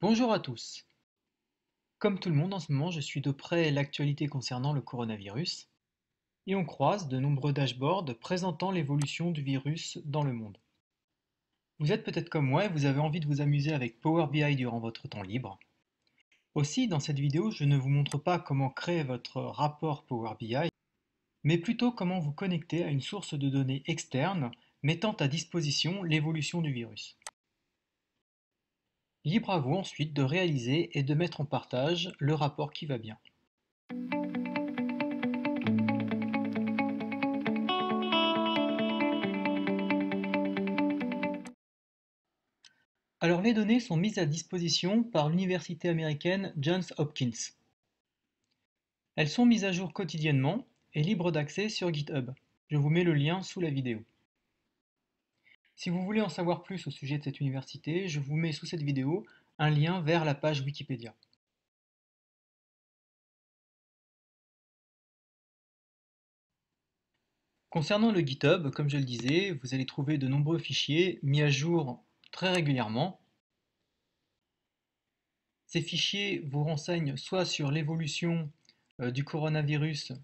Bonjour à tous. Comme tout le monde en ce moment, je suis de près l'actualité concernant le coronavirus et on croise de nombreux dashboards présentant l'évolution du virus dans le monde. Vous êtes peut-être comme moi et vous avez envie de vous amuser avec Power BI durant votre temps libre. Aussi, dans cette vidéo, je ne vous montre pas comment créer votre rapport Power BI, mais plutôt comment vous connecter à une source de données externe mettant à disposition l'évolution du virus. Libre à vous ensuite de réaliser et de mettre en partage le rapport qui va bien. Alors les données sont mises à disposition par l'université américaine Johns Hopkins. Elles sont mises à jour quotidiennement et libres d'accès sur GitHub. Je vous mets le lien sous la vidéo. Si vous voulez en savoir plus au sujet de cette université, je vous mets sous cette vidéo un lien vers la page Wikipédia. Concernant le GitHub, comme je le disais, vous allez trouver de nombreux fichiers mis à jour très régulièrement. Ces fichiers vous renseignent soit sur l'évolution du coronavirus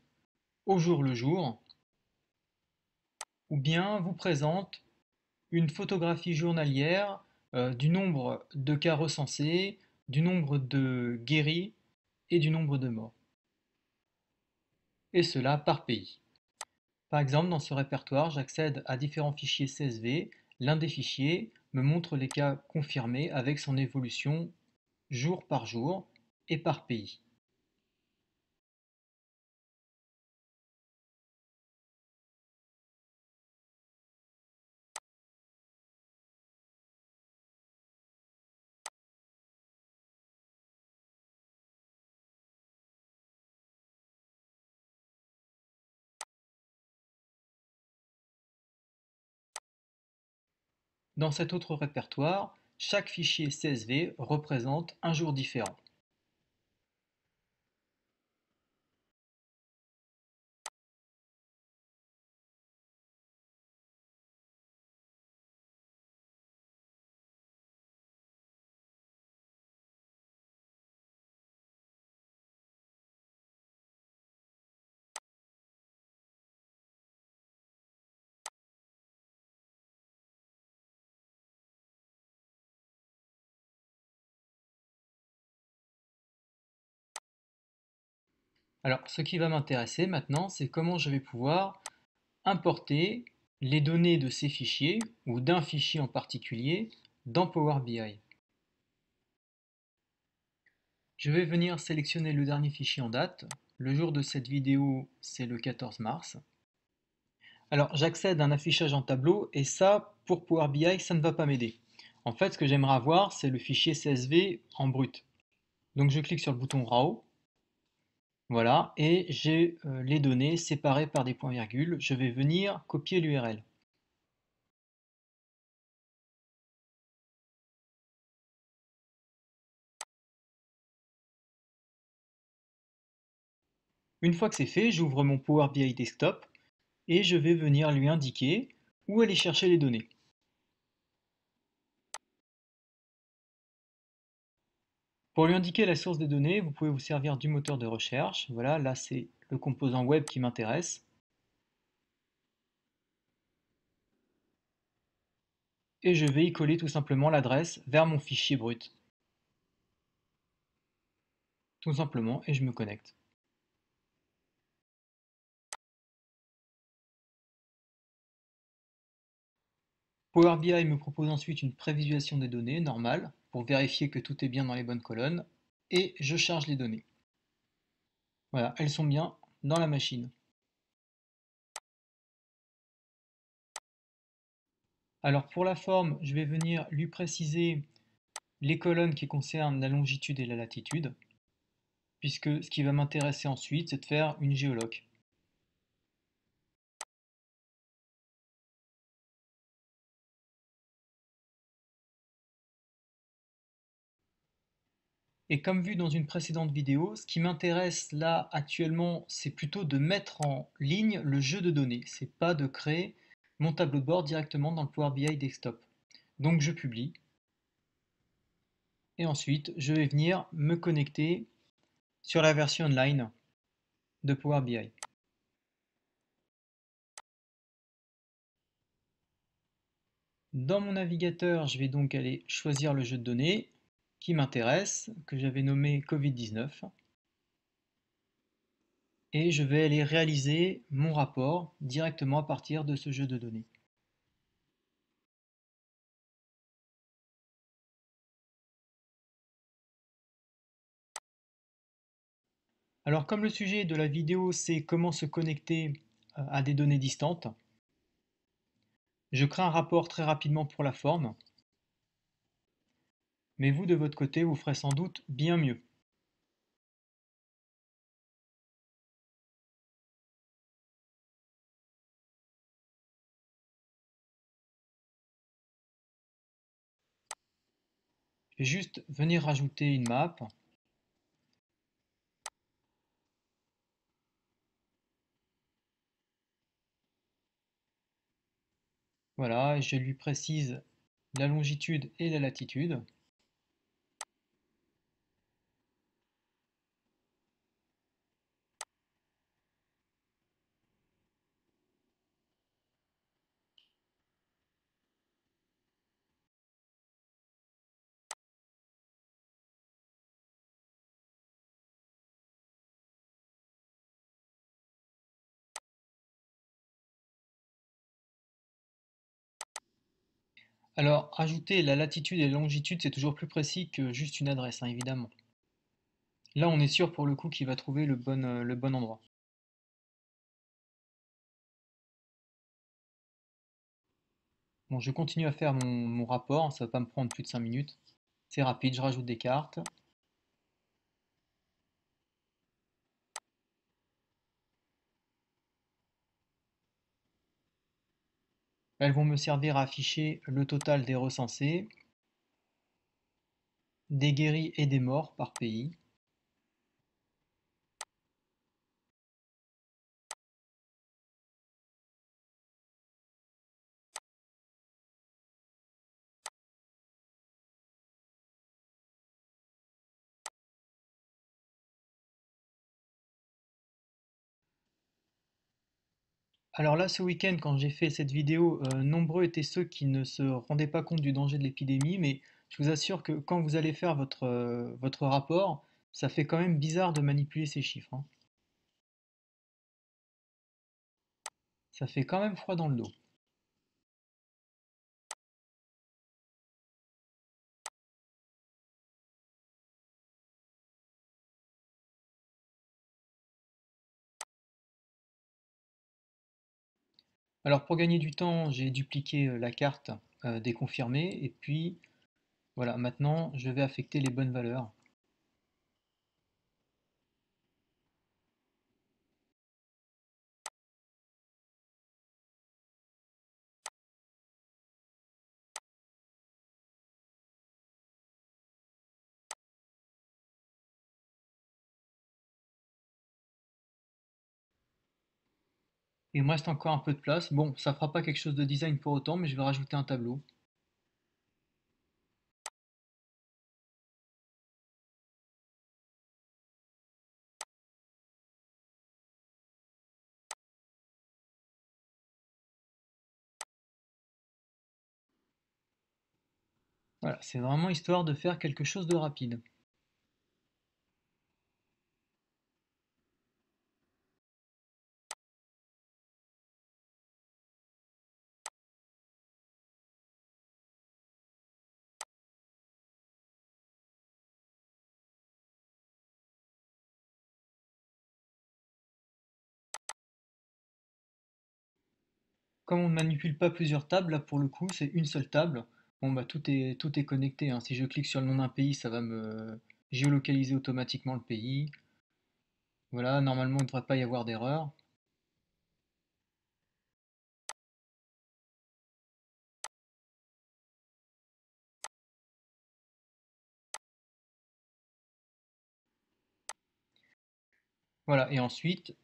au jour le jour, ou bien vous présentent une photographie journalière du nombre de cas recensés, du nombre de guéris et du nombre de morts. Et cela par pays. Par exemple, dans ce répertoire, j'accède à différents fichiers CSV. L'un des fichiers me montre les cas confirmés avec son évolution jour par jour et par pays. Dans cet autre répertoire, chaque fichier CSV représente un jour différent. Alors, ce qui va m'intéresser maintenant, c'est comment je vais pouvoir importer les données de ces fichiers, ou d'un fichier en particulier, dans Power BI. Je vais venir sélectionner le dernier fichier en date. Le jour de cette vidéo, c'est le 14 mars. Alors, j'accède à un affichage en tableau, et ça, pour Power BI, ça ne va pas m'aider. En fait, ce que j'aimerais avoir, c'est le fichier CSV en brut. Donc, je clique sur le bouton RAW. Voilà, et j'ai les données séparées par des points-virgules. Je vais venir copier l'URL. Une fois que c'est fait, j'ouvre mon Power BI Desktop et je vais venir lui indiquer où aller chercher les données. Pour lui indiquer la source des données, vous pouvez vous servir du moteur de recherche. Voilà, là c'est le composant web qui m'intéresse. Et je vais y coller tout simplement l'adresse vers mon fichier brut. Tout simplement, et je me connecte. Power BI me propose ensuite une prévisualisation des données, normale, pour vérifier que tout est bien dans les bonnes colonnes. Et je charge les données. Voilà, elles sont bien dans la machine. Alors pour la forme, je vais venir lui préciser les colonnes qui concernent la longitude et la latitude, puisque ce qui va m'intéresser ensuite, c'est de faire une géoloc. Et comme vu dans une précédente vidéo, ce qui m'intéresse là actuellement, c'est plutôt de mettre en ligne le jeu de données. C'est pas de créer mon tableau de bord directement dans le Power BI Desktop. Donc je publie. Et ensuite, je vais venir me connecter sur la version online de Power BI. Dans mon navigateur, je vais donc aller choisir le jeu de données qui m'intéresse, que j'avais nommé Covid-19. Et je vais aller réaliser mon rapport directement à partir de ce jeu de données. Alors comme le sujet de la vidéo c'est comment se connecter à des données distantes, je crée un rapport très rapidement pour la forme, mais vous de votre côté vous ferez sans doute bien mieux. Je vais juste venir rajouter une map. Voilà, et je lui précise la longitude et la latitude. Alors, ajouter la latitude et la longitude, c'est toujours plus précis que juste une adresse, hein, évidemment. Là, on est sûr pour le coup qu'il va trouver le bon endroit. Bon, je continue à faire mon rapport, ça va pas me prendre plus de 5 minutes. C'est rapide, je rajoute des cartes. Elles vont me servir à afficher le total des recensés, des guéris et des morts par pays. Alors là, ce week-end, quand j'ai fait cette vidéo, nombreux étaient ceux qui ne se rendaient pas compte du danger de l'épidémie, mais je vous assure que quand vous allez faire votre rapport, ça fait quand même bizarre de manipuler ces chiffres, hein. Ça fait quand même froid dans le dos. Alors pour gagner du temps, j'ai dupliqué la carte des confirmés, et puis voilà, maintenant je vais affecter les bonnes valeurs. Il me reste encore un peu de place. Bon, ça fera pas quelque chose de design pour autant, mais je vais rajouter un tableau. Voilà, c'est vraiment histoire de faire quelque chose de rapide. Comme on ne manipule pas plusieurs tables, là pour le coup, c'est une seule table. Bon bah tout est connecté, hein. Si je clique sur le nom d'un pays, ça va me géolocaliser automatiquement le pays. Voilà, normalement il ne devrait pas y avoir d'erreur. Voilà, et ensuite,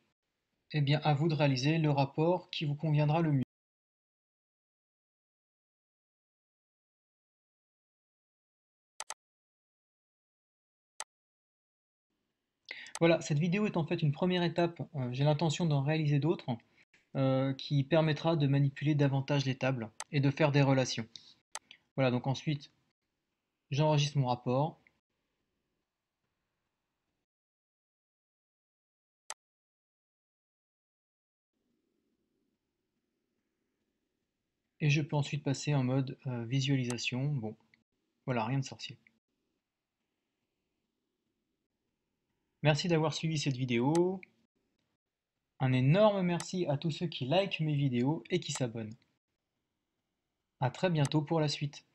eh bien à vous de réaliser le rapport qui vous conviendra le mieux. Voilà, cette vidéo est en fait une première étape. J'ai l'intention d'en réaliser d'autres qui permettra de manipuler davantage les tables et de faire des relations. Voilà, donc ensuite, j'enregistre mon rapport. Et je peux ensuite passer en mode visualisation. Bon, voilà, rien de sorcier. Merci d'avoir suivi cette vidéo. Un énorme merci à tous ceux qui likent mes vidéos et qui s'abonnent. À très bientôt pour la suite.